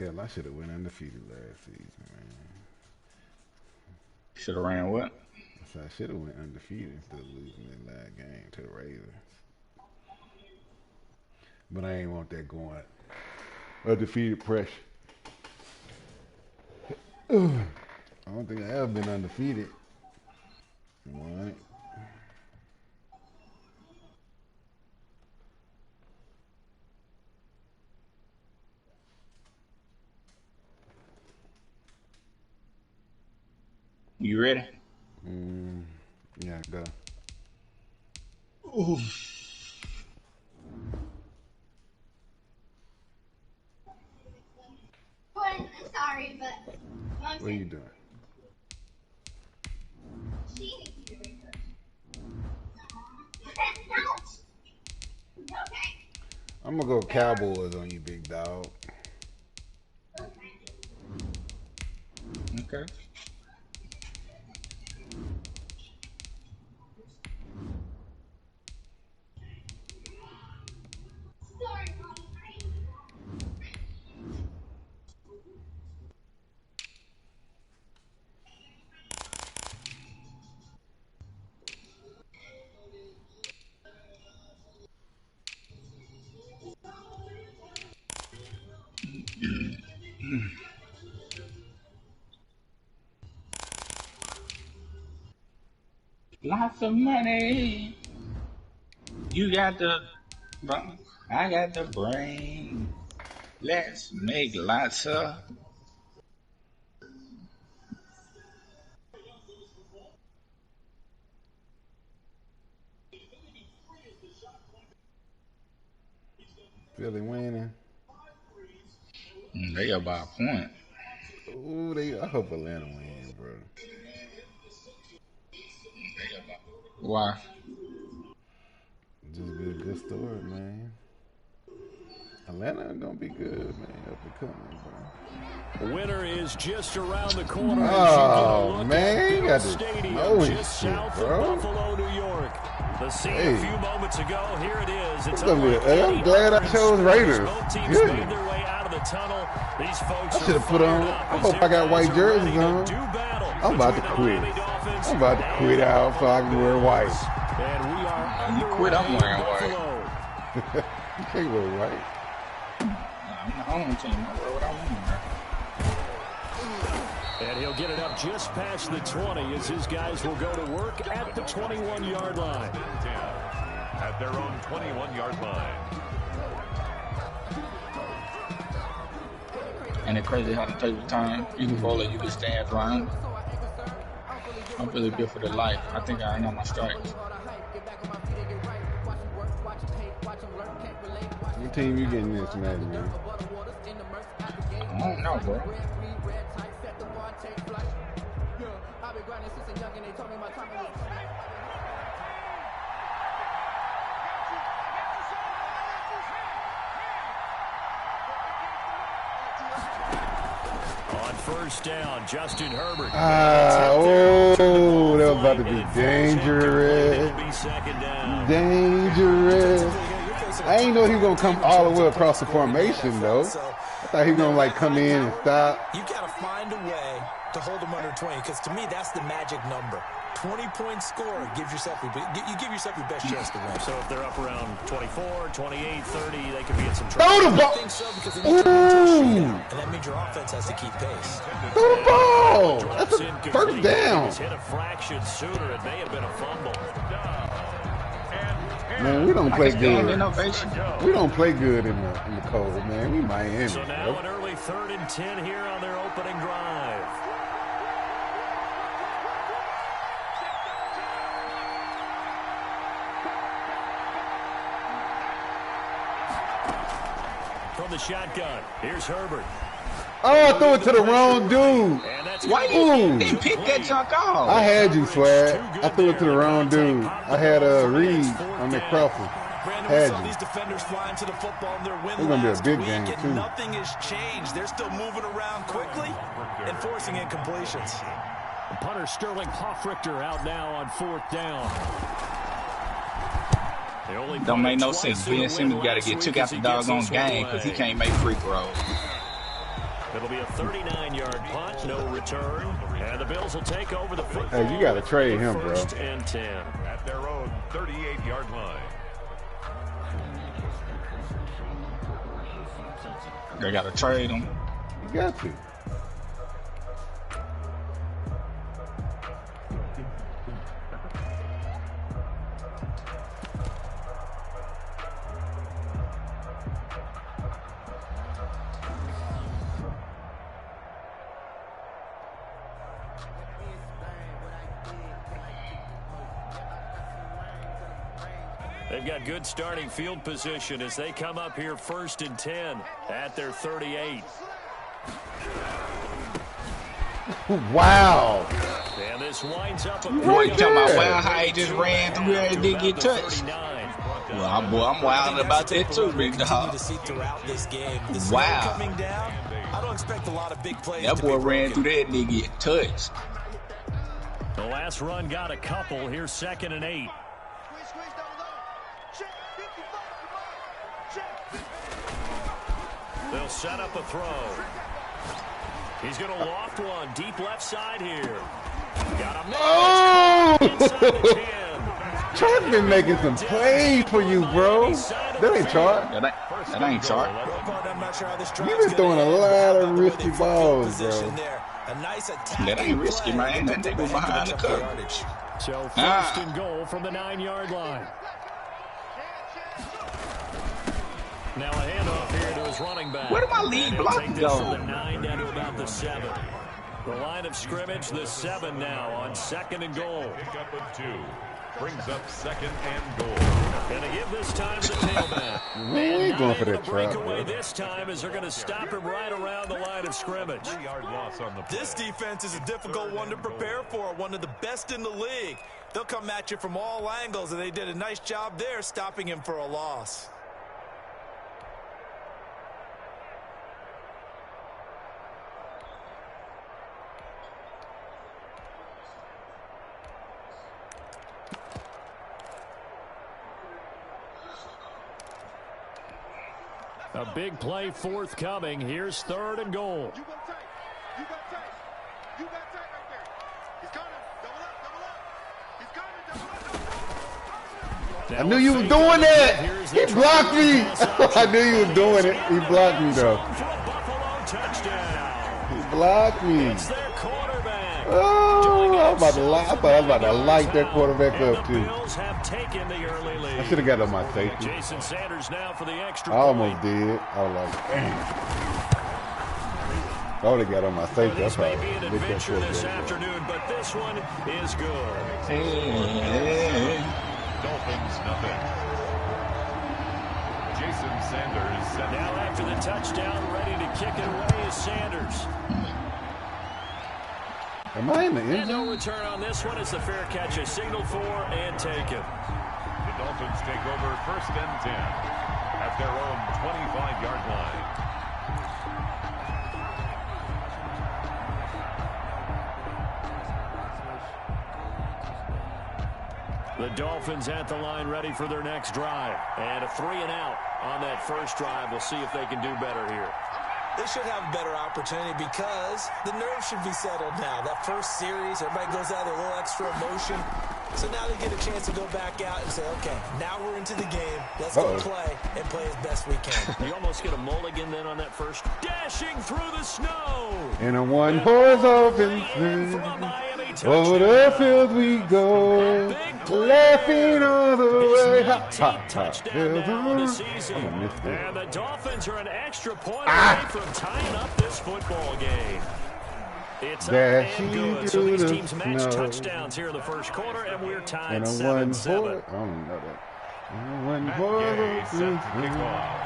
Hell, I should have went undefeated last season, man. Should have ran what? I said I should have went undefeated instead of losing that last game to the Ravens. But I ain't want that going. Undefeated pressure. I don't think I ever been undefeated. What? You ready? Yeah, go. Ooh. Sorry, but what are you doing? I'm gonna go Cowboys on you, big dog. Okay. Lots of money. You got the, I got the brain. Let's make lots of. Philly winning. They up by a point. Ooh, I hope Atlanta win, bro. Why? Just be a good story, man. Atlanta gonna be good, man. Up and coming, bro. The winner is just around the corner. Oh man, you got to know his just shit, south bro. of Buffalo, New York. The scene a few moments ago. Here it is. It's gonna be. I'm glad I chose Raiders. Both teams made their way out of the tunnel. These folks I should have put on. I hope I got white jerseys on. I'm about to quit. I'm about to quit out so I can wear white. And we are You quit, I'm wearing white. You can't wear white. I'm on team. I wear what I want. And he'll get it up just past the 20 as his guys will go to work at the 21-yard line. At their own 21-yard line. And it's crazy how the table time. You can roll it, you can stand around. I'm really good for the life. I think I know my strikes. What team you getting this match, man? I don't know, bro. On first down, Justin Herbert. Oh, that was about to be dangerous. Dangerous. I ain't know he was going to come all the way across the formation, though. I thought he was going to, like, come in and stop. You got to find a way to hold him under 20, because to me, that's the magic number. 20-point score gives yourself you give yourself your best chance to win. So if they're up around 24, 28, 30, they could be in some trouble. Throw the ball! I think so, because then you turn into a shootout, and that means your offense has to keep pace. Throw the ball! That's a first down. Hit a fraction sooner, it may have been a fumble. Man, we don't play good. Innovation. We don't play good in the cold, man. We Miami, So now bro. an early 3rd and 10 here on their opening drive. From the shotgun, here's Herbert. Oh, I threw it to the wrong dude. Why you didn't pick that junk off? I had you, Swag. I threw it to the wrong dude. I had Reed on the Crawford. Had you. These defenders flying to the football in their win It's gonna be a last big week, game, and too. nothing has changed. They're still moving around quickly and forcing incompletions. Punter Sterling Hoffrichter out now on 4th down. Don't make no sense. Ben Simmons got to get took out the doggone game because he can't make free throws. It'll be a 39-yard punt, no return. And the Bills will take over the football. Hey, you got to trade him, bro. First and 10. At their own 38-yard line. They got to trade him. You got to. They've got good starting field position as they come up here first and 10 at their 38. Wow. And this winds up a Boy, you talking about wow, how he just ran through there and didn't get touched. Well, I'm wild about that too, big dog. Wow. I don't expect a lot of big plays. That boy ran through there and didn't get touched. The last run got a couple. Here's 2nd and 8. They'll set up a throw. He's going to loft one deep left side here. Got him. Oh! Chark been making some plays for you, bro. That ain't Chark. That ain't Chark. You been throwing a lot of risky balls, bro. That ain't risky, man. That nigga was behind the coverage. So first and goal from the 9-yard line. Now a handoff here to his running back. Where did my lead block Take this go? from the 9 down to about the 7. The line of scrimmage, the 7 now on 2nd and goal. Pickup of 2. Brings up 2nd and goal. And to give this time to the tailback. Man, we ain't going for that trap, breakaway bro. this time as they're going to stop him right around the line of scrimmage. 3-yard loss on the play. This defense is a difficult one to prepare for, one of the best in the league. They'll come at you from all angles, and they did a nice job there stopping him for a loss. A big play forthcoming. Here's 3rd and goal. I knew you was doing that. He blocked me. I knew you was doing it. He blocked me, though. He blocked me. Oh, I was about to lie. I thought I was about to light that quarterback up, too. I should have got on my safety. Jason Sanders now for the extra I almost did. I was like, damn. I would have got on my safety. This may That's be an how adventure this afternoon, but this one is good. Dolphins, nothing. Jason Sanders set. Now after the touchdown, ready to kick it away is Sanders. Am I in the end And no zone? return on this one as the fair catch is signaled for and taken. The Dolphins take over 1st and 10 at their own 25-yard line. The Dolphins at the line ready for their next drive. And a 3-and-out on that first drive. We'll see if they can do better here. They should have a better opportunity because the nerves should be settled now. That first series, everybody goes out with a little extra emotion. So now they get a chance to go back out and say, okay, now we're into the game. Let's go play and play as best we can. You almost get a mulligan then on that first. Dashing through the snow. In a one-horse open over the field we go, laughing all the way. Touchdown now of the season. And the Dolphins are an extra point away from tying up this football game. It's up and good. So these teams match touchdowns here in the first quarter, and we're tied 7-7. I don't know that. Matt Gay set to kick off.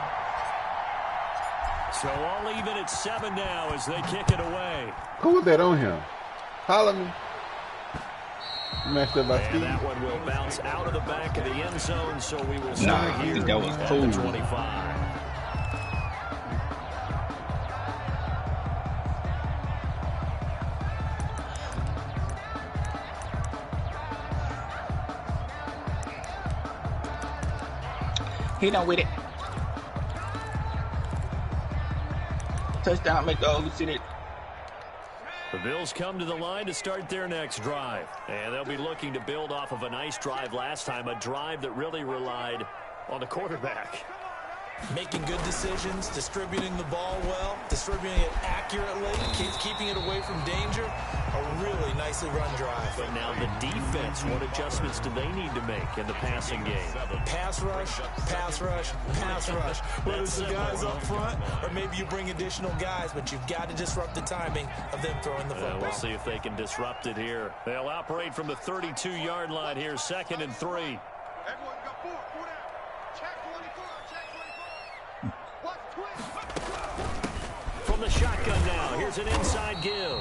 So all even at 7 now as they kick it away. Who was that on him? Holler me. Messed up by And Steve. that one will bounce out of the back of the end zone, so we will Nah, start I here think that was at cool. the 25. Hit on with it. touchdown, make the Oklahoma City. The Bills come to the line to start their next drive. And they'll be looking to build off of a nice drive last time, a drive that really relied on the quarterback. Making good decisions, distributing the ball well, distributing it accurately, keeping it away from danger. A really nicely run drive. But now the defense, what adjustments do they need to make in the passing game? Pass rush, pass rush, pass rush. Whether it's the guys up front or maybe you bring additional guys, but you've got to disrupt the timing of them throwing the football. We'll see if they can disrupt it here. They'll operate from the 32-yard line here, 2nd and 3. Everyone got four down. Check 24, check 24. What's twist? From the shotgun now, here's an inside give.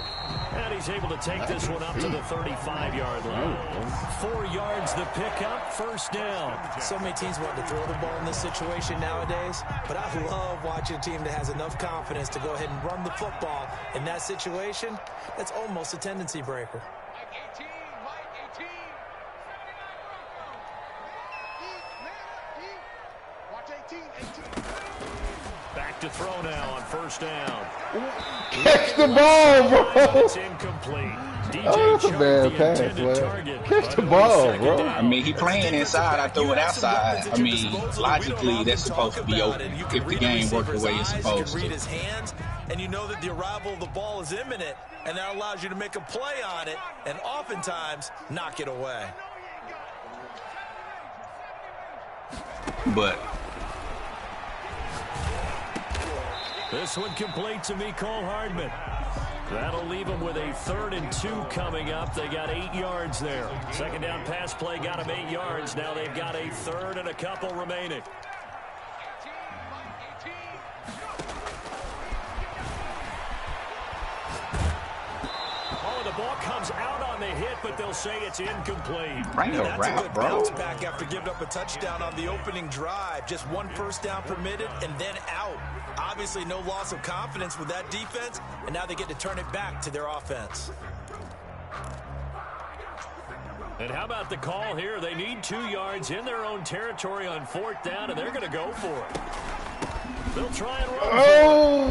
And he's able to take this one up to the 35-yard line. 4 yards the pickup, first down. So many teams want to throw the ball in this situation nowadays, but I love watching a team that has enough confidence to go ahead and run the football in that situation. That's almost a tendency breaker. Mike 18, Mike 18. Watch 18. Back to throw now on first down. Catch the ball, bro. It's incomplete. DJ That's a bad pass, target. Catch the ball, bro. I mean, he playing inside. I threw it outside. I mean, logically, that's supposed to be open if the game worked the way it's supposed to. You can read his hands, and you know that the arrival of the ball is imminent, and that allows you to make a play on it, and oftentimes knock it away. But this one complete to Mecole Hardman. That'll leave them with a 3rd and 2 coming up. They got 8 yards there. Second down pass play got them 8 yards. Now they've got a 3rd and a couple remaining. Oh, the ball comes out on the hit, but they'll say it's incomplete. bring a route, bro. Bounce back after giving up a touchdown on the opening drive. Just 1 first down permitted and then out. Obviously no loss of confidence with that defense, and now they get to turn it back to their offense. And how about the call here? They need 2 yards in their own territory on 4th down, and they're going to go for it. They'll try and run. Oh,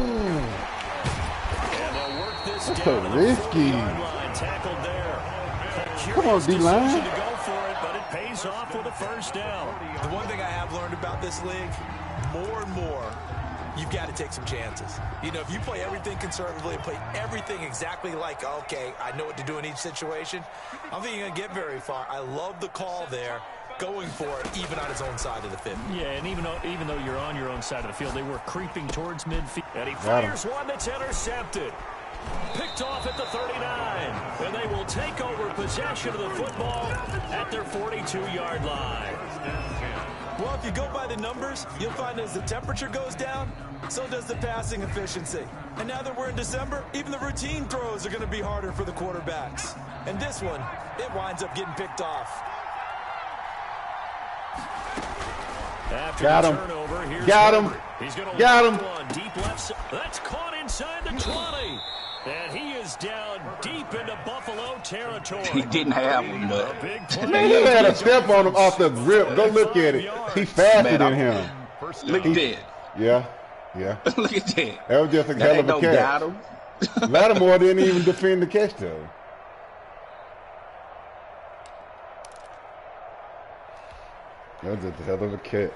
And they'll work this that's down so to the risky. 40-yard line. Tackled there. Come on, Curious D-line. decision to go for it, but it pays off with a first down. The one thing I have learned about this league, more and more, you've got to take some chances. You know, if you play everything conservatively, play everything exactly like, okay, I know what to do in each situation, I don't think you're going to get very far. I love the call there, going for it, even on his own side of the field. Yeah, and even though you're on your own side of the field, they were creeping towards midfield. And he fires one that's intercepted. Picked off at the 39. And they will take over possession of the football at their 42-yard line. Well, if you go by the numbers, you'll find as the temperature goes down, so does the passing efficiency. And now that we're in December, even the routine throws are going to be harder for the quarterbacks. And this one, it winds up getting picked off. After Got the him. turnover, here's Got him. Herbert. He's going to Got him. one deep left side. That's caught inside the 20. And he is down deep into Buffalo territory. He didn't have him, A but big play. Man, he had a step on him off the rip. Go look at it. He faster Man, than him. look at that. Yeah, yeah. Look at that. That was just a That hell ain't of a no catch. doubt him. Lattimore didn't even defend the catch, though. That was just a hell of a catch.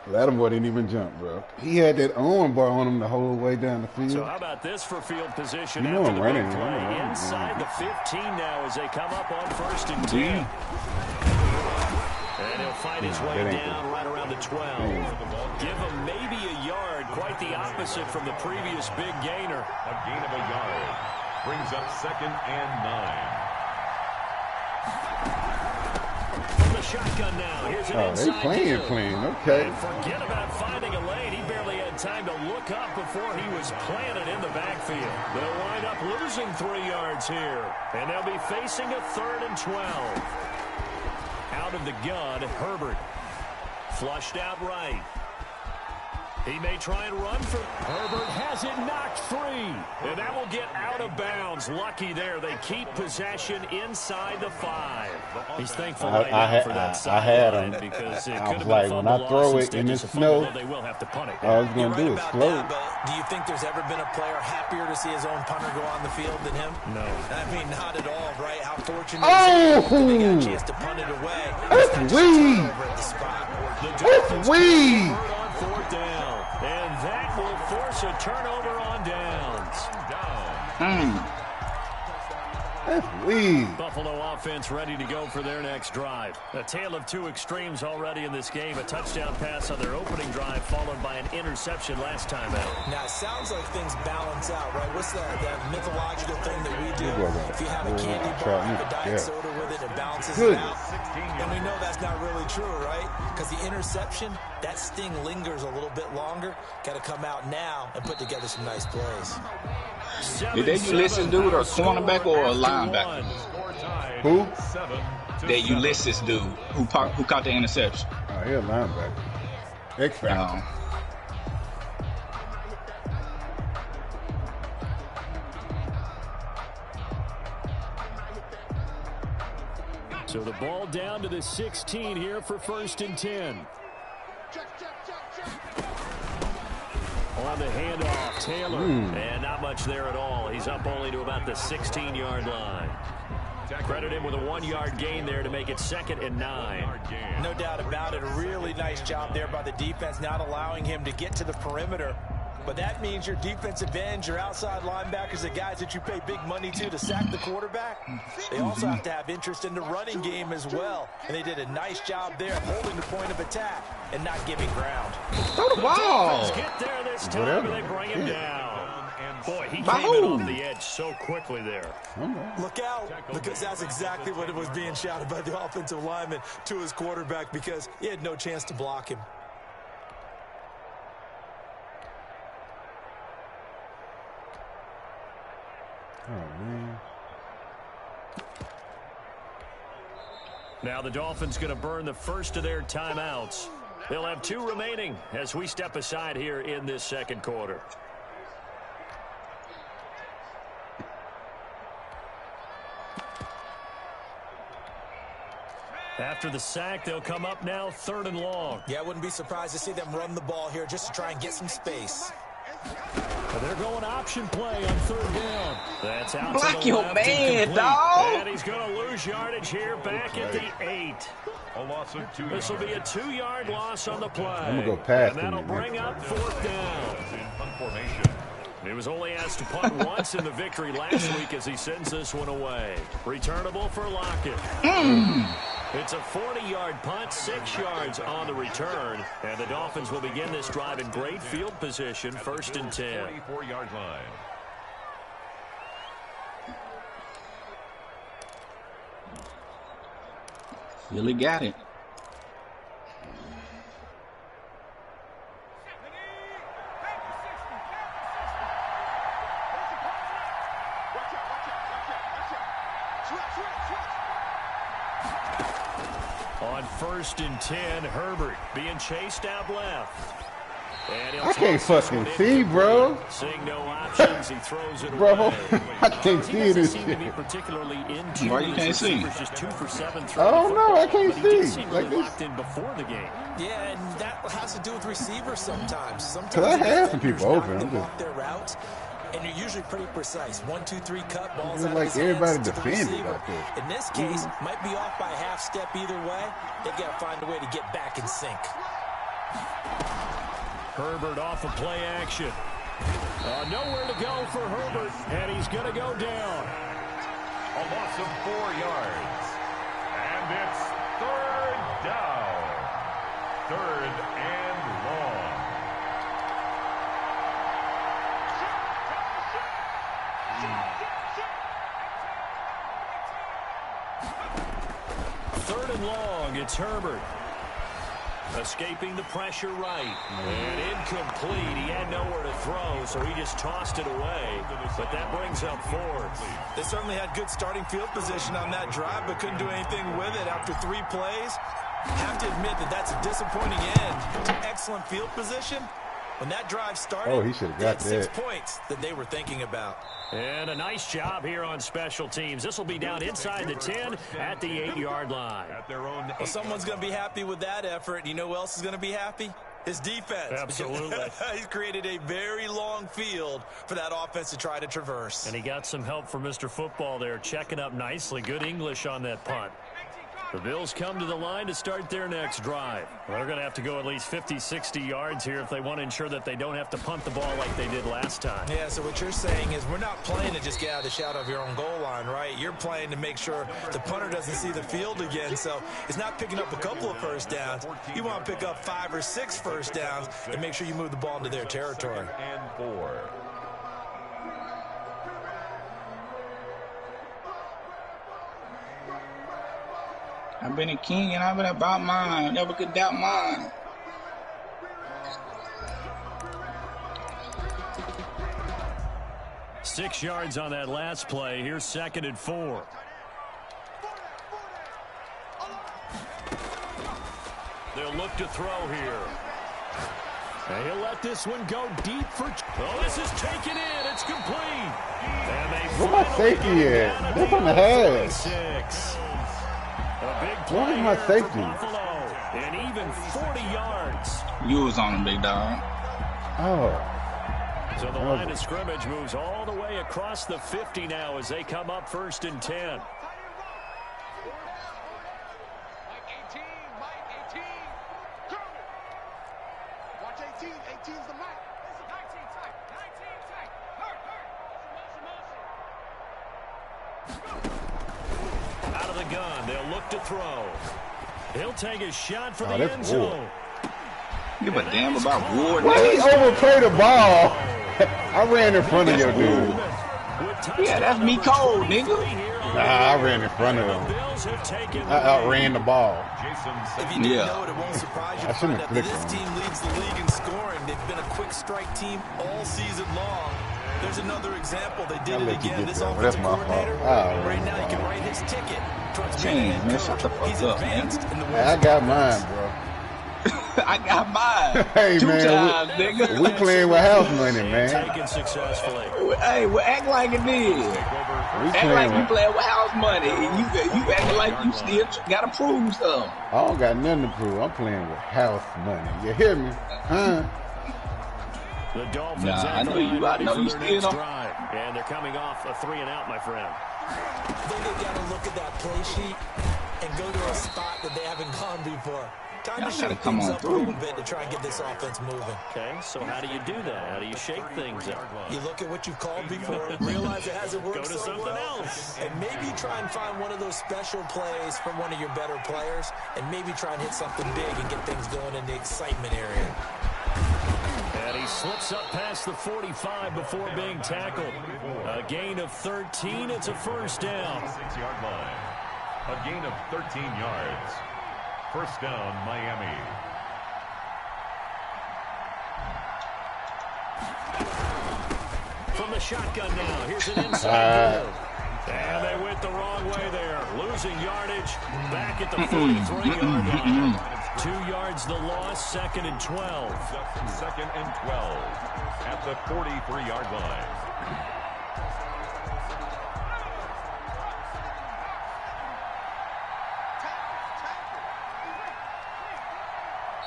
Lattimore didn't even jump, bro. He had that arm bar on him the whole way down the field. So how about this for field position You know after I'm the running, big I'm play? running. Inside the 15 now as they come up on 1st and 10. Yeah. And he'll fight his way that ain't down right around the 12. Give him maybe a yard, quite the opposite from the previous big gainer. A gain of a yard. Brings up 2nd and 9. From the shotgun now. Here's an Oh, they inside playing, give. okay. And forget about finding a lane. He barely had time to look up before he was planted in the backfield. They'll wind up losing 3 yards here. And they'll be facing a 3rd and 12. Out of the gun, Herbert. Flushed out right. He may try and run for... Herbert has it knocked free. And that will get out of of bounds. Lucky there. They keep possession inside the 5. He's thankful I had him. Because I was like, when I throw it in the snow, they will have to punt it. all I was going to do is slow. That, but do you think there's ever been a player happier to see his own punter go on the field than him? No. I mean, not at all, right? How fortunate Oh! is he? They got a chance to punt it away. That's weed. That's weed. On 4th down. And that will force a turnover on downs. That's weed. Buffalo offense ready to go for their next drive. A tale of two extremes already in this game. A touchdown pass on their opening drive followed by an interception last time out. Now, it sounds like things balance out, right? What's that mythological thing that we do? If you have a candy bar, have a diet soda with it, it balances it out. And we know that's not really true, right? Because the interception, that sting lingers a little bit longer. Got to come out now and put together some nice plays. Did they Ulysses dude or cornerback or a linebacker? Who? That Ulysses dude who caught the interception. Oh, he a linebacker. X-Factor. So the ball down to the 16 here for 1st and 10. On the handoff, Taylor. And not much there at all. He's up only to about the 16-yard line. Credit him with a 1-yard gain there to make it 2nd and 9. No doubt about it. A really nice job there by the defense, not allowing him to get to the perimeter. But that means your defensive ends, your outside linebackers, the guys that you pay big money to sack the quarterback, they also have to have interest in the running game as well. And they did a nice job there holding the point of attack and not giving ground. Throw the ball. Get there this time and they bring him down. Boy, he came in off the edge so quickly there. Look out, because that's exactly what it was being shouted by the offensive lineman to his quarterback because he had no chance to block him. Oh, man. Now the Dolphins going to burn the first of their timeouts. They'll have 2 remaining as we step aside here in this 2nd quarter. After the sack, they'll come up now 3rd and long. Yeah, I wouldn't be surprised to see them run the ball here just to try and get some space. They're going option play on 3rd down. That's out Block to the your left, man, incomplete. dog. And he's going to lose yardage here back at the 8. A loss of 2 This will be a 2-yard loss on the play. I'm going to go past and that'll him. bring up 4th down. in punt formation. He was only asked to punt once in the victory last week as he sends this one away. Returnable for Lockett. It's a 40-yard punt, 6 yards on the return. And the Dolphins will begin this drive in great field position, 1st and 10. 44-yard line. Really got it. On 1st and 10, Herbert being chased out left. And I can't fucking see, bro. Seeing no options, he throws it Bro, away. I can't He see doesn't this seem to be shit. particularly in tune. Why you can't His see? receivers just 2 for 7 I throwing don't the know. I football, can't but he did see. seem Like really this. locked in before the game. Yeah, and that has to do with receivers sometimes. Cause I had some people open. I'm They just walk their routes, and you're usually pretty precise. 1, 2, 3 cut, balls It's out like of his everybody hands to the defended receiver. out there. In this case, might be off by a half step either way. They got to find a way to get back in sync. Herbert off of play action. Nowhere to go for Herbert, and he's going to go down. A loss of 4 yards. And it's 3rd down. 3rd and long. Third and long, it's Herbert. Escaping the pressure right. And incomplete. He had nowhere to throw, so he just tossed it away. But that brings up 4th. They certainly had good starting field position on that drive, but couldn't do anything with it after 3 plays. Have to admit that that's a disappointing end to excellent field position, When that drive started, Oh, he should have got they had 6 that. points that they were thinking about. And a nice job here on special teams. This will be down inside the 10 at the 8-yard line. At their own Well, someone's going to be happy with that effort. And you know who else is going to be happy? His defense. Absolutely. He's created a very long field for that offense to try to traverse. And he got some help from Mr. Football there, checking up nicely. Good English on that punt. The Bills come to the line to start their next drive. Well, they're going to have to go at least 50, 60 yards here if they want to ensure that they don't have to punt the ball like they did last time. Yeah, so what you're saying is we're not playing to just get out of the shadow of your own goal line, right? You're playing to make sure the punter doesn't see the field again. So it's not picking up a couple of first downs. You want to pick up 5 or 6 first downs and make sure you move the ball into their territory. and 4. I've been a king and I've been about mine. Never could doubt mine. Six yards on that last play. Here's 2nd and 4. They'll look to throw here. And he'll let this one go deep for... Oh, this is taken in. It's complete. And they Where my safety at? That's on the half. 26. A big play Where is my here for safety? Buffalo. And even 40 yards. You was on him, big dog. Oh. So the line of scrimmage moves all the way across the 50 now as they come up 1st and 10. Mike 18, Mike 18. Go! Watch 18, 18's the Mike. 19 tight, 19 tight. Hurt. Out of the gun, they'll look to throw. He'll take a shot for Oh, the that's end zone. Give a damn about Ward. Why he overplayed the ball? I ran in front of your dude. Yeah, that's me cold, nigga. Nah, I ran in front of him. I outran the ball. If you didn't know it, it won't surprise you I to shouldn't find have out that clicked this on team leads the league in scoring. They've been a quick strike team all season long. There's another example. They did I'll it let you again. get This that. offensive That's my fault. coordinator, Oh, right now, you can write his ticket towards James, being a head man, shut coach. the fuck He's up, man. advanced in the Hey, I got mine, bro. I got mine. Hey, 2 man, times, nigga. We playing with house money, man. Taken successfully. Hey, well, act like it is. We Act like you playing. playing with house money. And you acting like you still gotta prove something. I don't got nothing to prove. I'm playing with house money. You hear me? Huh? The Dolphins Nah, I at the know you- line I ready know for you their still next don't- drive. And they're coming off a 3 and out, my friend. I think they've got to look at that play sheet and go to a spot that they haven't gone before. Time Y'all to gotta shake come things on up a through. little bit to try and get this offense moving. Okay, so how do you do that? How do you shake things up? You look at what you've called before, realize it hasn't worked Go to so something well, else. and maybe try and find one of those special plays from one of your better players, and maybe try and hit something big and get things going in the excitement area. And he slips up past the 45 before being tackled. A gain of 13. It's a first down. 6-yard line. A gain of 13 yards. First down, Miami. From the shotgun now. Here's an inside goal. And they went the wrong way there. Losing yardage back at the 43-yard line. 2 yards the loss, 2nd and 12. 2nd and 12 at the 43-yard line.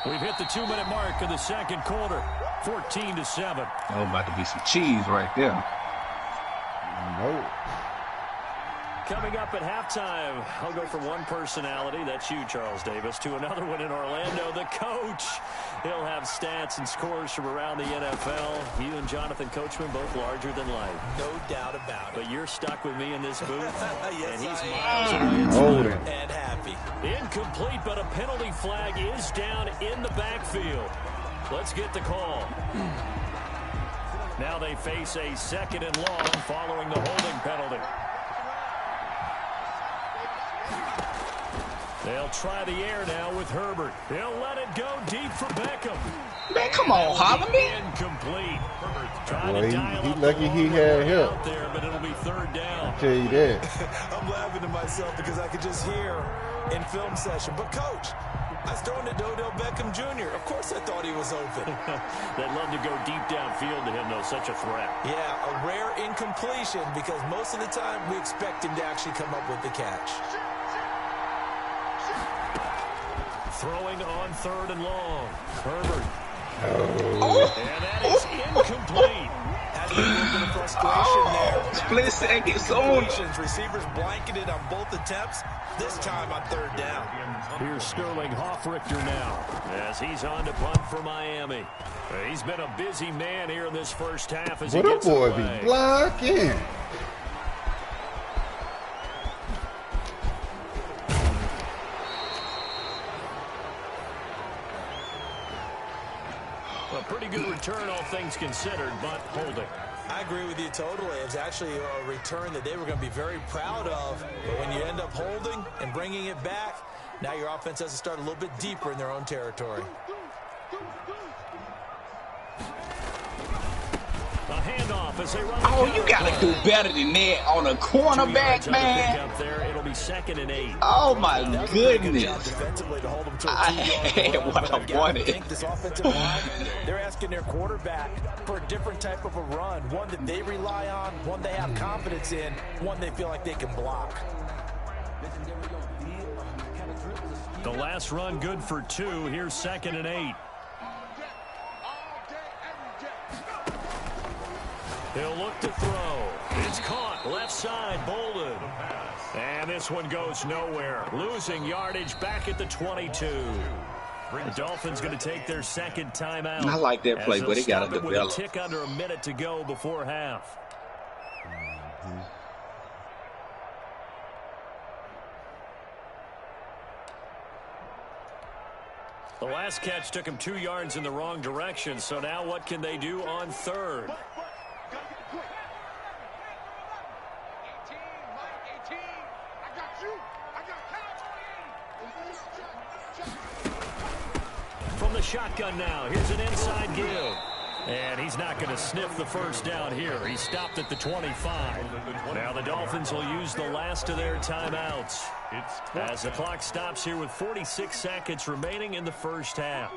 We've hit the 2-minute mark of the second quarter. 14-7. Oh, about to be some cheese right there. No. Coming up at halftime, I'll go from one personality, that's you, Charles Davis, to another one in Orlando, the coach. He'll have stats and scores from around the NFL. You and Jonathan Coachman, both larger than life. No doubt about it. But you're stuck with me in this booth, Yes, and he's I miles am. away. It's Holding. And happy. incomplete, but a penalty flag is down in the backfield. Let's get the call. Now they face a 2nd and long following the holding penalty. They'll try the air now with Herbert. He'll let it go deep for Beckham. Man, come on, Holloman. Incomplete. Trying Well, to he dial up lucky the he long had way help. out there, but it'll be 3rd down. I'll tell you that. I'm laughing to myself because I could just hear in film session. But, Coach, I was throwing to Odell Beckham Jr. Of course I thought he was open. They'd love to go deep downfield to him, though. Such a threat. Yeah, a rare incompletion because most of the time we expect him to actually come up with the catch. Throwing on 3rd and long. Herbert. Oh. And that is incomplete. Has been a little bit of frustration there. Split second soon. Receivers blanketed on both attempts. This time on 3rd down. Here's Sterling Hoffrichter now as he's on to punt for Miami. He's been a busy man here in this first half as he What gets a boy away. be blocking. A pretty good return, all things considered, but holding. I agree with you totally. It's actually a return that they were going to be very proud of. But when you end up holding and bringing it back, now your offense has to start a little bit deeper in their own territory. A handoff as they run. Oh, you gotta do better than that on a cornerback, man. Up there. It'll be 2nd and 8. Oh my goodness! Defensively to hold them to a I 2-yard had what I I wanted. think this offensive line, they're asking their quarterback for a different type of a run, one that they rely on, one they have confidence in, one they feel like they can block. The last run good for 2. Here's 2nd and 8. He'll look to throw. It's caught. Left side, Bolden. And this one goes nowhere. Losing yardage back at the 22. The Dolphins going to take their 2nd timeout. I like that play, but they got to with develop. a tick under a minute to go before half. The last catch took him 2 yards in the wrong direction, so now what can they do on 3rd? From the shotgun now, here's an inside give. And he's not going to sniff the first down here. He stopped at the 25. Now the Dolphins will use the last of their timeouts as the clock stops here with 46 seconds remaining in the first half.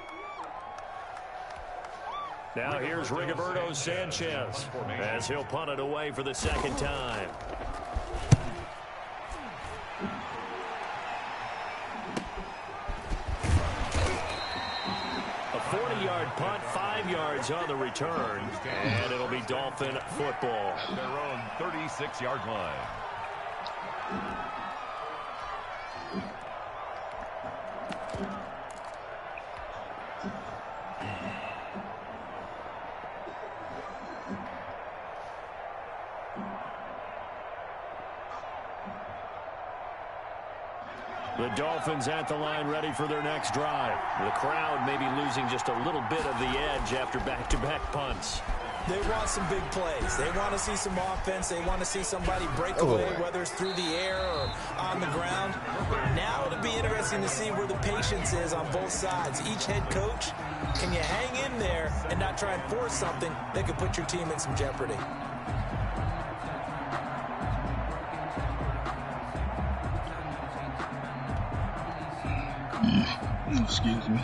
Now here's Rigoberto Sanchez as he'll punt it away for the 2nd time. A 40-yard punt, 5 yards on the return, and it'll be Dolphin football. At their own 36-yard line. The Dolphins at the line ready for their next drive. The crowd may be losing just a little bit of the edge after back-to-back punts. They want some big plays. They want to see some offense. They want to see somebody break away, whether it's through the air or on the ground. Now it'll be interesting to see where the patience is on both sides. Each head coach, can you hang in there and not try and force something that could put your team in some jeopardy? Excuse me.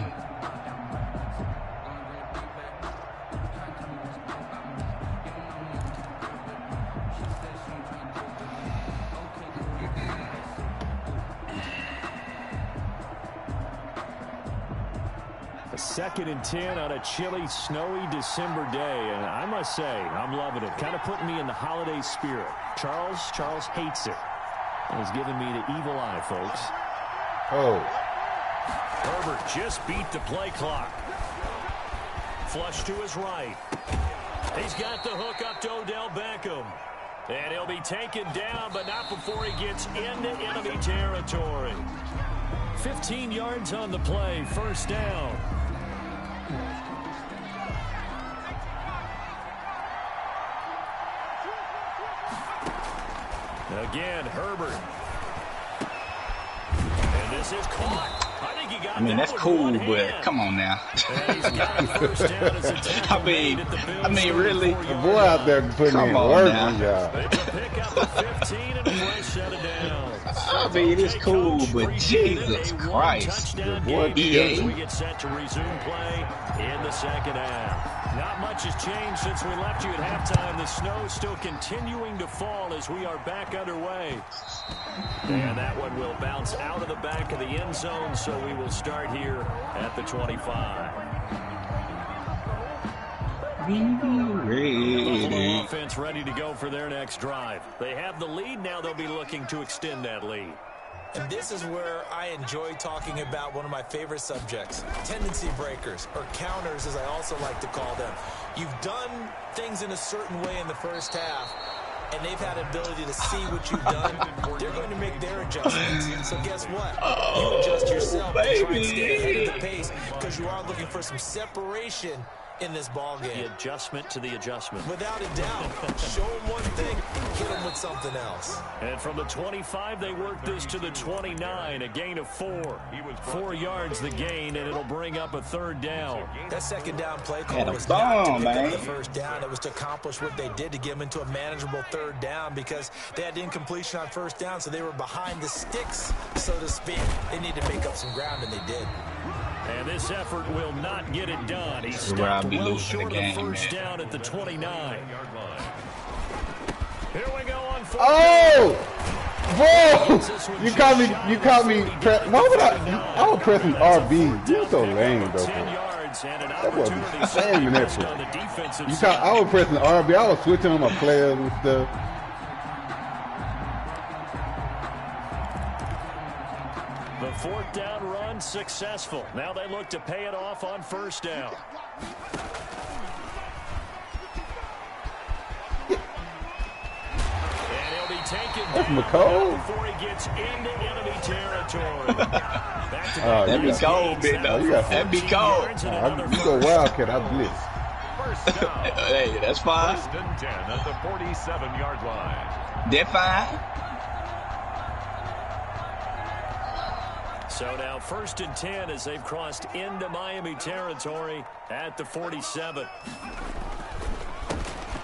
A 2nd and 10 on a chilly, snowy December day, and I must say, I'm loving it. Kind of putting me in the holiday spirit. Charles hates it. And he's giving me the evil eye, folks. Oh. Herbert just beat the play clock. Flush to his right. He's got the hook up to Odell Beckham. And he'll be taken down, but not before he gets into enemy territory. 15 yards on the play, 1st down. Again, Herbert. And this is caught. I mean, that's cool, but come on now. I mean, really? The boy out there putting in work on y'all. Pick up a 15 and a fresh set of downs. I mean, it's cool, but Jesus Christ. Your boy EA. We get set to resume play in the second half. Not much has changed since we left you at halftime. The snow is still continuing to fall as we are back underway. And that one will bounce out of the back of the end zone, so we will start here at the 25. Buffalo offense ready to go for their next drive. They have the lead. Now they'll be looking to extend that lead. And this is where I enjoy talking about one of my favorite subjects, tendency breakers, or counters as I also like to call them. You've done things in a certain way in the first half, and they've had ability to see what you've done. They're going to make their adjustments. So guess what? You adjust yourself to try and stay ahead of the pace because you are looking for some separation in this ball game. The adjustment to the adjustment. Without a doubt. Show them one thing, hit them with something else. And from the 25, they work this to the 29, a gain of 4. 4 yards the gain, and it'll bring up a third down. That second down play call was not to pick up the first down. It was to accomplish what they did to get them into a manageable third down because they had incompletion on first down, so they were behind the sticks, so to speak. They needed to make up some ground, and they did. And this effort will not get it done. He stopped well short of the first down at the 29. Here we go on 4. Oh! Whoa! You caught me. Why would I was pressing RB. You're so lame, though. That wasn't lame in that play. I was pressing RB. I was switching on my players and stuff. The fourth down run successful. Now they look to pay it off on first down. And he'll be taken down before he gets into enemy territory. That'd be cold, big though. That'd be cold. You go Wildcat, I blitz. Hey, that's fine. First and 10 at the 47-yard line. They're fine. So now first and 10 as they've crossed into Miami territory at the 47.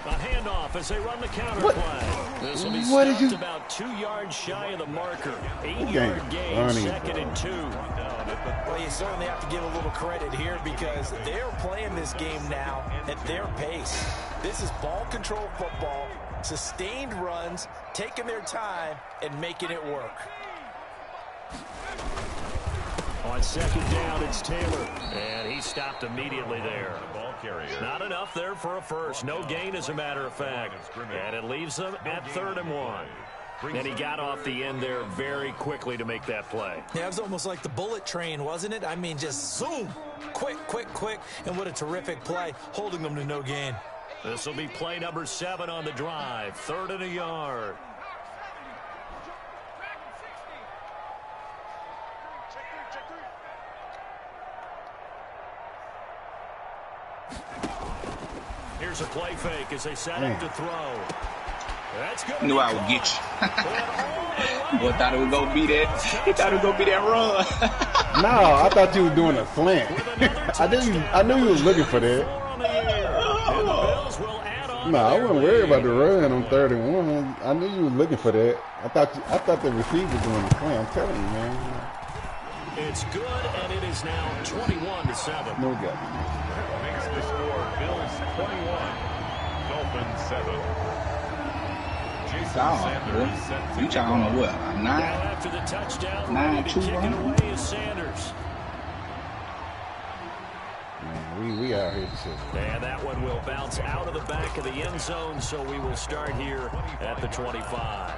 A handoff as they run the counter play. This will be stopped about 2 yards shy of the marker. 8-yard gain, second and 2. Well, you certainly have to give a little credit here because they're playing this game now at their pace. This is ball control football, sustained runs, taking their time, and making it work. On second down, it's Taylor, and he stopped immediately there. Not enough there for a first. No gain, as a matter of fact. And it leaves them at 3rd and 1. And he got off the end there very quickly to make that play. Yeah, it was almost like the bullet train, wasn't it? I mean, just zoom, quick, and what a terrific play, holding them to no gain. This will be play number 7 on the drive, 3rd and a yard. Here's a play fake as they set up to throw. That's good. Knew I would get you. Boy thought it was gonna be that. He thought it was gonna be that run. No, I thought you were doing a slant. I knew you was looking for that. No, I wasn't worried about the run on 3rd and 1. I knew you were looking for that. I thought the receiver was doing the slant. I'm telling you, man. It's good, and it is now 21-7. No guy. Makes the score Bills 21, Dolphins 7. Jason Sanders set to you trying on what? 9? After the touchdown, 9-2-1. away is Sanders. Man, we out here to And that one will bounce out of the back of the end zone, so we will start here at the 25.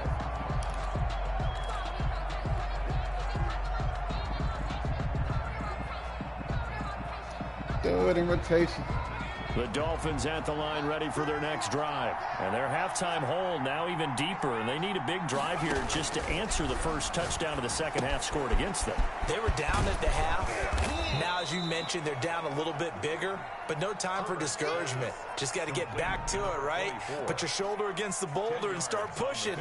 do it in rotation. The Dolphins at the line ready for their next drive. And their halftime hole now even deeper, and they need a big drive here just to answer the first touchdown of the second half scored against them. They were down at the half. Now, as you mentioned, they're down a little bit bigger, but no time for discouragement. Just got to get back to it, right? Put your shoulder against the boulder and start pushing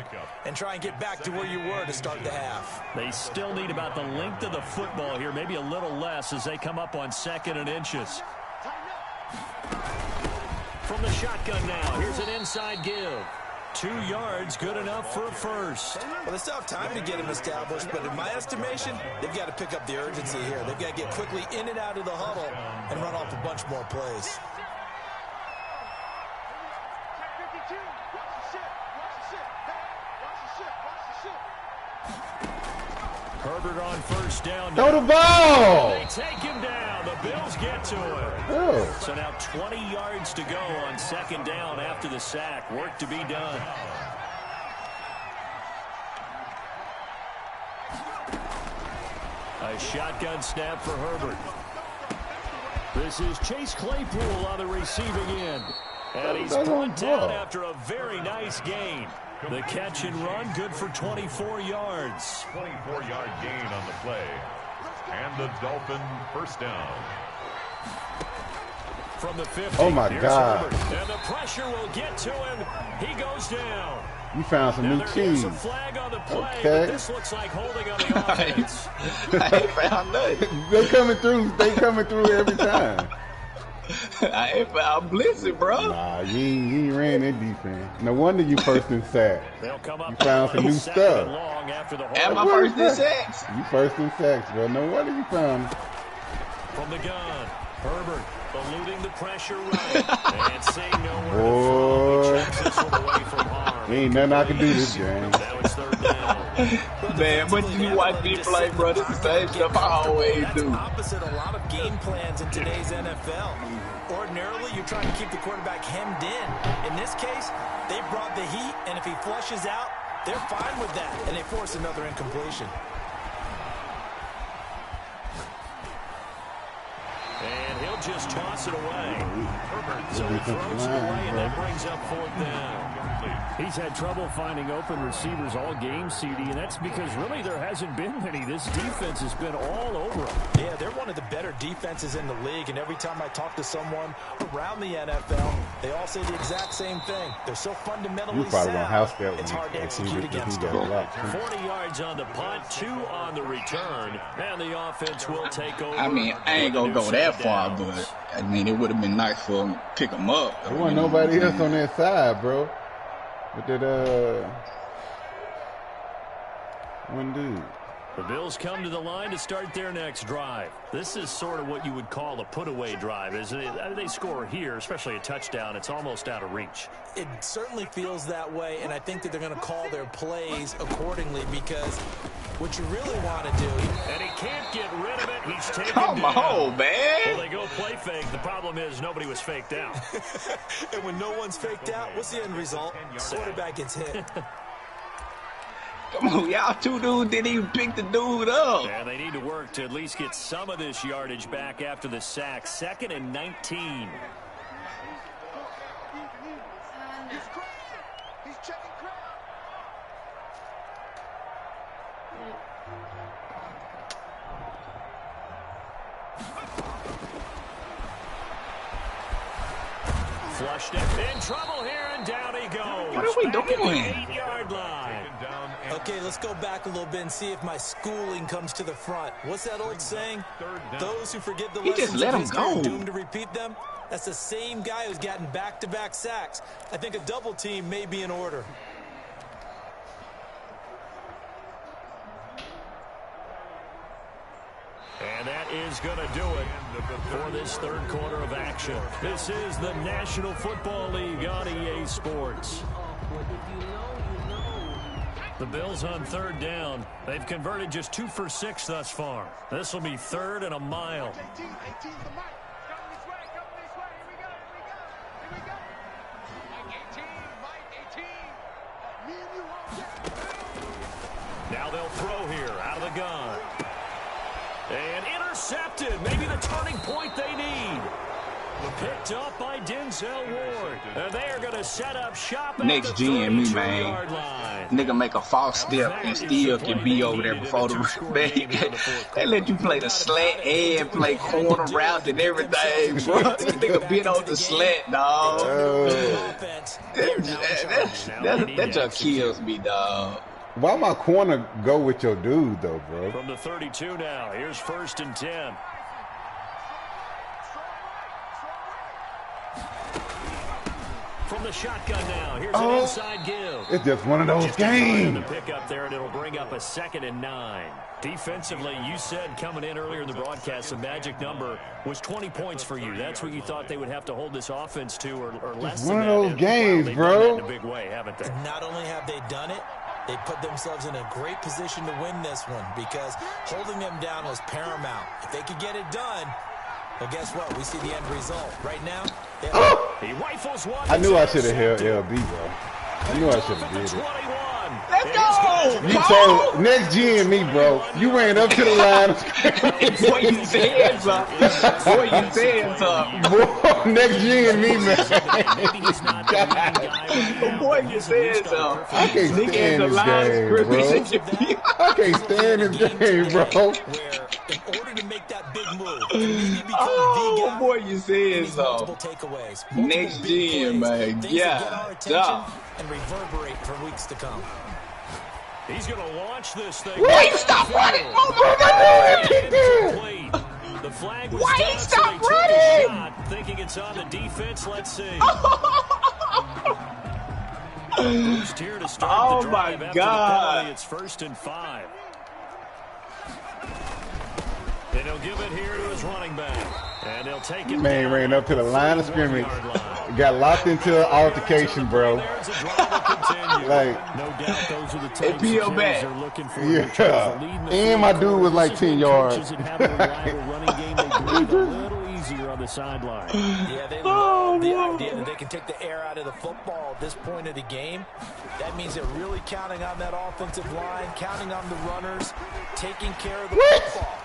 and try and get back to where you were to start the half. They still need about the length of the football here, maybe a little less as they come up on 2nd and inches. From the shotgun now, here's an inside give. 2 yards, good enough for a first. Well, they still have time to get him established, but in my estimation, they've got to pick up the urgency here. They've got to get quickly in and out of the huddle and run off a bunch more plays. Herbert on first down. Throw the ball. They take him down. The Bills get to him. Oh. So now 20 yards to go on second down after the sack. Work to be done. A shotgun snap for Herbert. This is Chase Claypool on the receiving end. And he's brought down after a very nice gain. The catch and run, good for 24 yards. 24-yard gain on the play. And the Dolphin first down. From the 50. Oh, my God. Herbert. And the pressure will get to him. He goes down. You found some new cheese. A flag on the play, Okay. but this looks like holding on the offense. I ain't found nothing. They coming through every time. I ain't found blitzing, bro. Nah, you ain't ran that defense. No wonder you first and sack. They'll come up You found some new stuff. long after the Am I first in sacks? You first and sacks, bro. No wonder you found from the gun. Herbert eluding the pressure right. And seeing nowhere to throw. He checks this one away from harm. ain't nothing I can do this game. Now it's third down. Man, but you watch me play, bro. This is the same stuff I always do. That's opposite a lot of game plans in today's NFL. Ordinarily, you're trying to keep the quarterback hemmed in. In this case, they brought the heat, and if he flushes out, they're fine with that, and they force another incompletion. And he'll just toss it away. So he throws it away, and that brings up fourth down. He's had trouble finding open receivers all game, CD, and that's because really there hasn't been many. This defense has been all over him. Yeah, they're one of the better defenses in the league, and every time I talk to someone around the NFL, they all say the exact same thing. They're so fundamentally sound, it's hard to execute against them. 40 yards on the punt, 2 on the return, and the offense will take over. I mean, I ain't gonna go that far, but I mean, it would have been nice for him to pick him up. There wasn't nobody else on that side, bro. But that one dude. The Bills come to the line to start their next drive. This is sort of what you would call a put-away drive, isn't it? I mean, they score here, especially a touchdown. It's almost out of reach. It certainly feels that way, and I think that they're going to call their plays accordingly because what you really want to do. And he can't get rid of it. He's taken Come on, man. Well, they go play fake. The problem is nobody was faked out. And when no one's faked out, what's the end result? Quarterback gets hit. Come on, y'all two dudes didn't even pick the dude up. And they need to work to at least get some of this yardage back after the sack. 2nd and 19. He's checking crowd. Flushed it. In trouble here, and down he goes. What are we back doing? At the 8-yard line. Okay, let's go back a little bit and see if my schooling comes to the front. What's that old saying? Those who forget the lessons just let of him history go. are doomed to repeat them. That's the same guy who's gotten back-to-back sacks. I think a double team may be in order. And that is going to do it for this third quarter of action. This is the National Football League on EA Sports. The Bills on third down. They've converted just 2 for 6 thus far. This will be 3rd and a mile. 18's the mic. Coming this way, coming this way. Here we go, here we go, here we go. Mike 18, me and you all set. Now they'll throw here out of the gun. And intercepted. Maybe the turning point they need. Picked up by Denzel Ward. And they are going to set up shop at Next the GM, me, 32-yard man. line. Nigga make a false step and still can be over there before the man. They let you play the slant and play corner routes and everything, bro. This nigga been on the slant, dog. That just kills me, dog. Why my corner go with your dude, though, bro? From the 32 now. Here's 1st and 10. From the shotgun now. Here's an inside give. It's just one of those games. The pick up there, and it'll bring up a 2nd and 9. Defensively, you said coming in earlier in the broadcast, the magic number was 20 points for you. That's what you thought they would have to hold this offense to, or less than that. One of those games, bro. In a big way, haven't they? Not only have they done it, they put themselves in a great position to win this one because holding them down was paramount. If they could get it done, well, guess what? We see the end result. Right now, he rifles one. I knew I should have held LB, bro. I knew I should have did it. 21. Let's go! You told next G and me, bro. You ran up to the line of scrimmage. Boy, you said something. Boy, you said something. Boy, next G and me, man. Boy, you said something. I can't stand this game, bro. I can't stand this game, bro. In order to make that big move, you become Oh, the guy. boy, you said so. Multiple takeaways. Multiple Next big gen, plays, man. things Yeah. that get our attention and reverberate for weeks to come. He's going to launch this thing. Why you stop running? The flag was Why down, you so stop they took running? a shot, thinking it's on the defense. Let's see. Boost here to start Oh, the my drive after God. the penalty. It's 1st and 5. And he'll give it here to his running back. And they'll take it. Man ran up to the line of scrimmage. Got locked into an altercation, bro. Like, no doubt those are the Hey, types P.O. of back. they're looking for. yeah. And my dude was like 10 yards. And have a reliable running game, they breathe a little easier on the sideline. Yeah, they love the idea that they can take the air out of the football at this point of the game. That means they're really counting on that offensive line, counting on the runners, taking care of the football.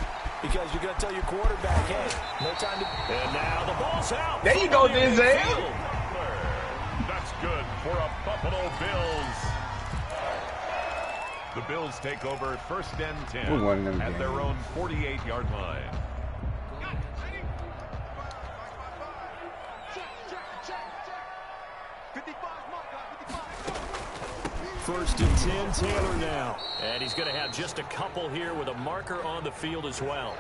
Because you're going to tell your quarterback, hey, no time to... And now the ball's out. There you go, Denzel. That's good for a Buffalo Bills. The Bills take over 1st and We won them 10 at their game. own 48-yard line. First and 10, Taylor now. And he's going to have just a couple here with a marker on the field as well.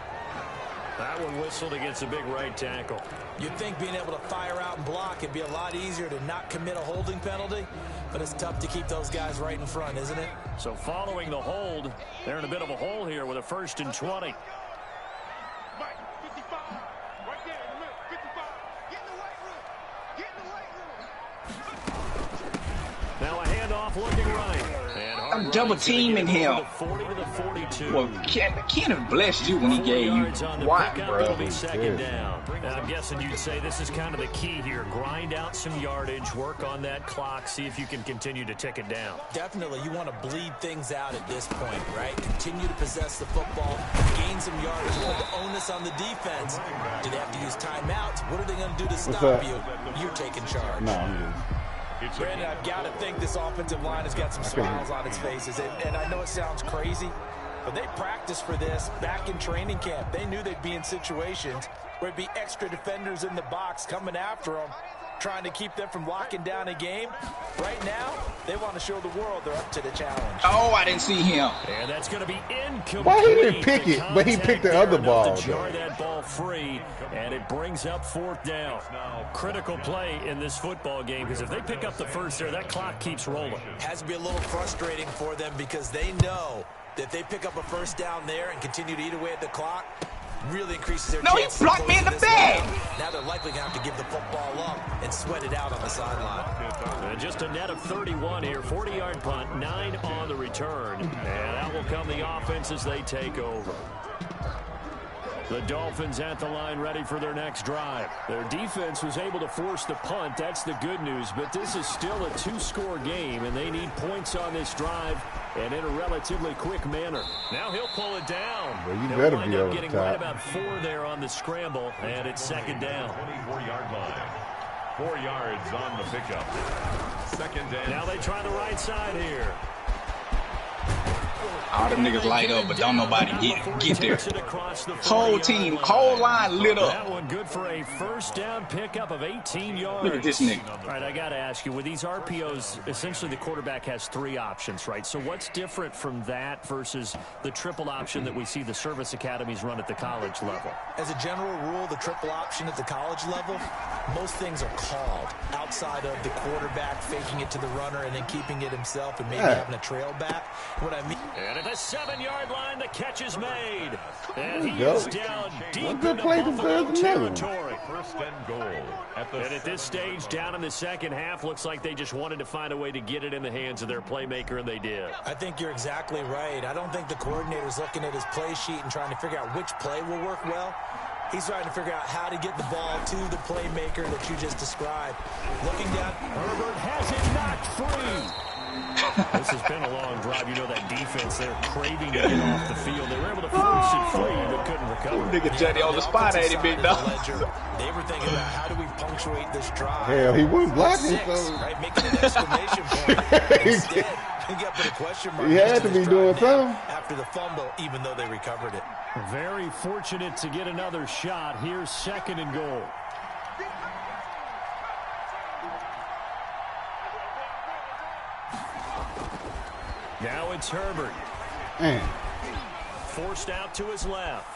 That one whistled against a big right tackle. You'd think being able to fire out and block it'd be a lot easier to not commit a holding penalty, but it's tough to keep those guys right in front, isn't it? So following the hold, they're in a bit of a hole here with a 1st and 20. Mike, 55. Right there in the middle. 55. Get in the weight room. Get in the weight room. Now a handoff looking right. And I'm double teaming him. 40 to the 42. Well, Kenneth blessed you when he gave you one, bro. It'll be 2nd down. Now, I'm guessing you'd say this is kind of the key here. Grind out some yardage, work on that clock, see if you can continue to tick it down. Definitely, you want to bleed things out at this point, right? Continue to possess the football, gain some yardage, put the onus on the defense. Do they have to use timeouts? What are they going to do to stop up? you? You're taking charge. No, I'm good. Brandon, I've got to think this offensive line has got some smiles on its faces. And I know it sounds crazy, but they practiced for this back in training camp. They knew they'd be in situations where it'd be extra defenders in the box coming after them, trying to keep them from locking down a game. Right now, they want to show the world they're up to the challenge. Oh, I didn't see him. And that's going to be incomplete. Why he didn't pick it, but he picked the other ball, To jar though. that ball free, and it brings up 4th down. Critical play in this football game, because if they pick up the first there, that clock keeps rolling. Has to be a little frustrating for them because they know that if they pick up a 1st down there and continue to eat away at the clock, really increases their No, he chances. blocked me in the bag. Now they're likely going to have to give the football up and sweat it out on the sideline. And just a net of 31 here, 40-yard punt, 9 on the return. And out will come the offense as they take over. The Dolphins at the line ready for their next drive. Their defense was able to force the punt. That's the good news. But this is still a 2-score game, and they need points on this drive and in a relatively quick manner. Now he'll pull it down. Well, you They'll better wind be up over getting the top. right about 4 there on the scramble, and it's 2nd down. 24-yard line. 4 yards on the pickup. 2nd and Now they try the right side here. All them niggas light up, but don't nobody get there. Whole team, whole line lit up. That one good for a first down pickup of 18 yards. Look at this nigga. All right, I got to ask you, with these RPOs, essentially the quarterback has 3 options, right? So what's different from that versus the triple option that we see the service academies run at the college level? As a general rule, the triple option at the college level, most things are called outside of the quarterback faking it to the runner and then keeping it himself and maybe having a trail back. What I mean. And at the 7-yard line, the catch is made. And he is down deep into play Buffalo territory. First and goal. And at this stage, down in the second half, looks like they just wanted to find a way to get it in the hands of their playmaker, and they did. I think you're exactly right. I don't think the coordinator's looking at his play sheet and trying to figure out which play will work well. He's trying to figure out how to get the ball to the playmaker that you just described. Looking down. Herbert has it knocked free. This has been a long drive. You know that defense, they're craving to get off the field. They were able to force it free, but couldn't recover. Nigga Jetty on the spot, ain't it, big dog? They were thinking about how do we punctuate this drive. Hell, he wasn't blocking, so. Right, making an exclamation point. Instead, he got put a question mark. He had to be doing something. After the fumble, even though they recovered it. Very fortunate to get another shot. Here's 2nd and goal. Now it's Herbert. Man. Forced out to his left.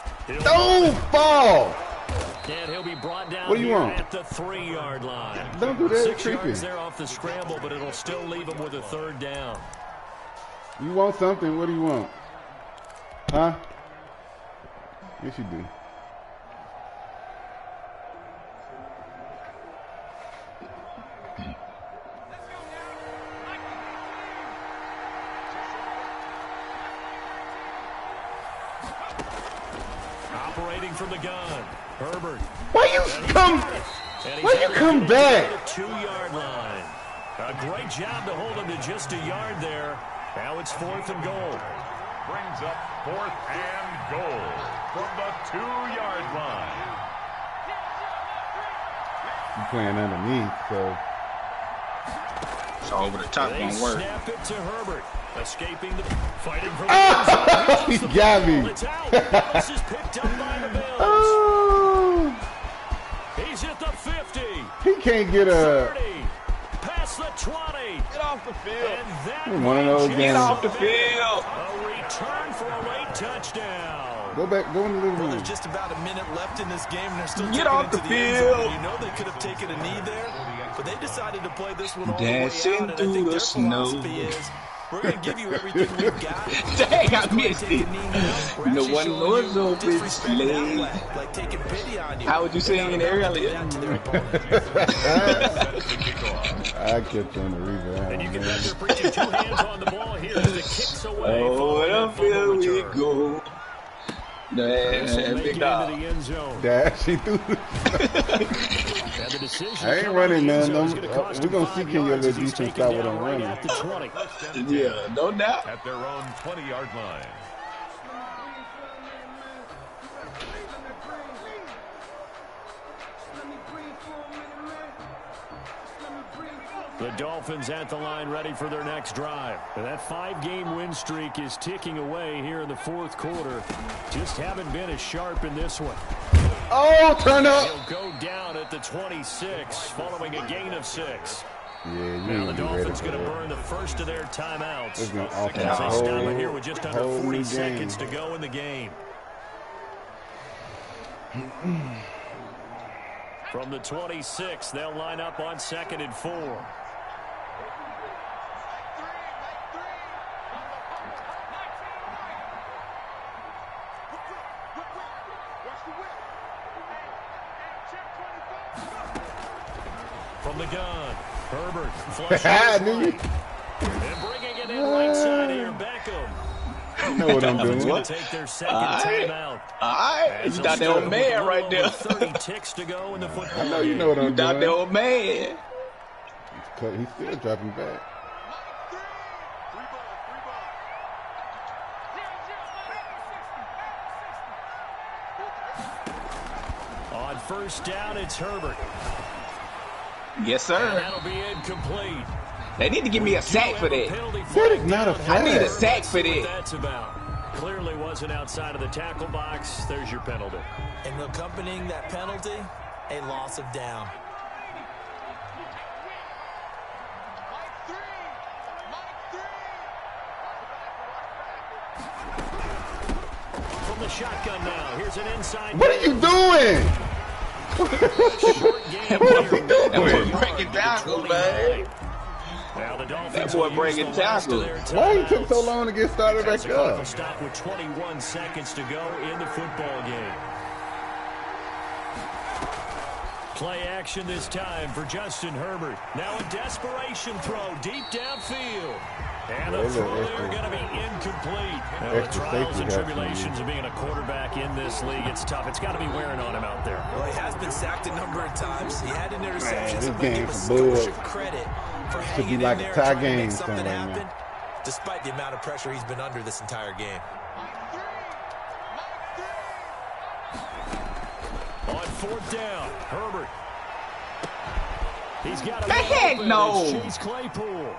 Don't fall. And he'll be brought down What do you here want? at the 3-yard line. Don't do that. 6 yards Creepy. there off the scramble, but it'll still leave him with a 3rd down. You want something? What do you want? Huh? Yes, you do. Operating from the gun, Herbert. Why you come back? 2-yard line. A great job to hold him to just a yard there. Now it's 4th and goal. Brings up 4th and goal from the 2-yard line. You playing underneath, so. So over the top They won't work. snap it to Herbert. Escaping the fighting from the He got me. It's out. This is picked up by the Bills. Oh, He's at the 50. he can't get a. 30. Past the 20. Get off the field. And that One of those Get games. off the field. a return for a late touchdown. Go back. Go in the living Well, room. there's just about a minute left in this game, and they're still Get taking off it to the the end zone. field. You know they could have taken a knee there, but they decided to play this one all the way Dancing out, and I through think the their snow. philosophy is we're going to give you everything we've got. Dang, I missed Take it. a knee now. We're No actually one showing knows you no disrespect bitch that slave. way, like taking pity on you. How would you sing it earlier? That to their opponent. I kept on the rebound. And you can man. bet they're preaching 2 hands on the ball here as the kick's away. Oh, following what that a field we return. go. This will Damn, make big it dog. into the end zone. Dash, he threw. And the decision I ain't coming running in the end none. zone is gonna cost We him gonna 5 see can your yards as little he's defense taken stop what down I'm right running. at the 20. Yeah, no doubt. At their own 20-yard line. The Dolphins at the line ready for their next drive. And that 5-game win streak is ticking away here in the 4th quarter. Just haven't been as sharp in this one. Oh, turn up. He'll go down at the 26 following a gain of 6. Yeah, you Now the ain't gonna be ready Dolphins for going to that. burn the first of their timeouts. It's gonna offer As a they stop whole- it here with just under whole 40 new seconds game. to go in the game. From the 26, they'll line up on 2nd and 4. From the gun, Herbert flushes I his knew right. you. And bringing it in right side here, Beckham. You know what I'm Dolphins doing. going to take their second Alright. timeout. Alright, As you they'll got that start old with man a right little there. over 30 ticks to go in the football I know you game. know what You I'm got that doing. old man. He's still dropping back. On first down, it's Herbert. Yes, And sir. that'll be incomplete. They need to give me a sack for that. That is not a I need a flag. sack for that. That's about. Clearly wasn't outside of the tackle box. There's your penalty. And accompanying that penalty, a loss of down. From the shotgun now, here's an inside. What are you doing? Short game here. That boy breaking tackles, man. Now the Dolphins That boy will breaking use the last of tackles. their Why he timeouts. took so long to get started back As a up? stop with 21 seconds to go in the football game. Play action this time for Justin Herbert. Now a desperation throw deep downfield. And the throw there going to be incomplete. Now, the extra trials safety and got to tribulations of being a quarterback in this league, it's tough. It's got to be wearing on him out there. Well, he has been sacked a number of times. He had an interception. this So game give a some bull. Scotia credit for Should be hanging like in a there, tie trying to make game something something right happen, despite the amount of pressure he's been under this entire game. On fourth down, Herbert. He's got it Heck open. no. It's Chase Claypool.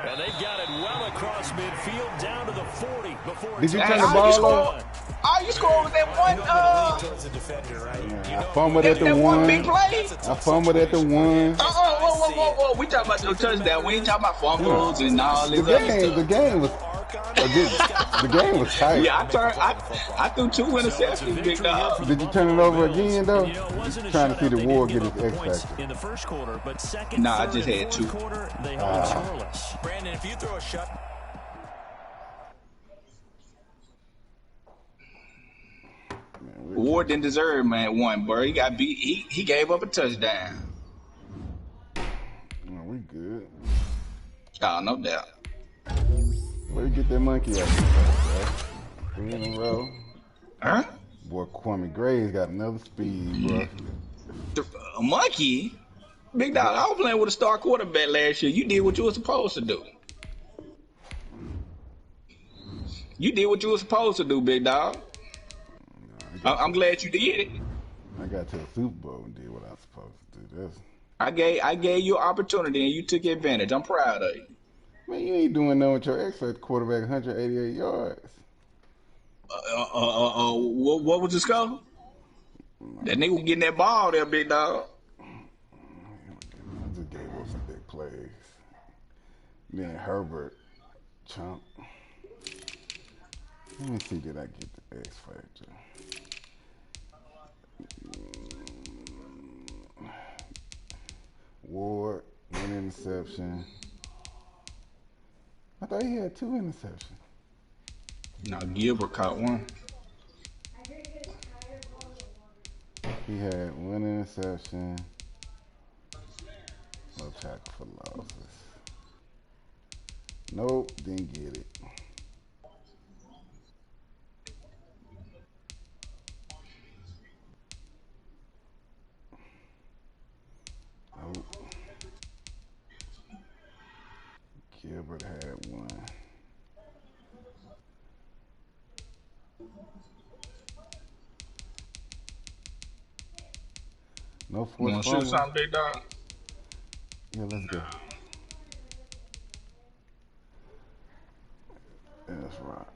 And they've got it well across midfield down to the 40 before Did you it's turn the out. ball score? over? Oh, you scored with that one. Towards the defender, right? I fumbled at the That one one. big play. I fumbled at the one. Whoa. We talking about no touchdown. We ain't talking about fumbles and all this The other game, the stuff. game was, the game was tight. Yeah, I threw 2 interceptions, big dog. Did you turn it over again though? You know, it wasn't a Trying to see shutout. the They war didn't get give his up X points factor. in the first quarter, but second, Nah, I third, just and had fourth 2. quarter, they held it scoreless. Brandon, if you throw a shot, Ward didn't deserve, man, 1, bro. He got beat. He gave up a touchdown. No, we good. Oh, no doubt. Where you get that monkey at? Bro? 3 in a row. Huh? Boy, Kwame Graves got another speed, bro. A monkey? Big dog, I was playing with a star quarterback last year. You did what you were supposed to do. You did what you were supposed to do, big dog. I'm glad you did it. I got to the Super Bowl and did what I was supposed to do. That's, I gave you an opportunity and you took advantage. I'm proud of you. man, you ain't doing nothing with your X-Factor quarterback, 188 yards. What was the score? That nigga was getting that ball there, big dog. I just gave up some big plays. Then Herbert, chump. Let me see, did I get the X Factor? Ward, 1 interception. I thought he had 2 interceptions. No, Gilbert caught 1. He had 1 interception. No tackle for losses. Nope, didn't get it. Nope. Gilbert had 1. No You forced want to shoot fumble. something, big dog? Yeah, let's go. That's right.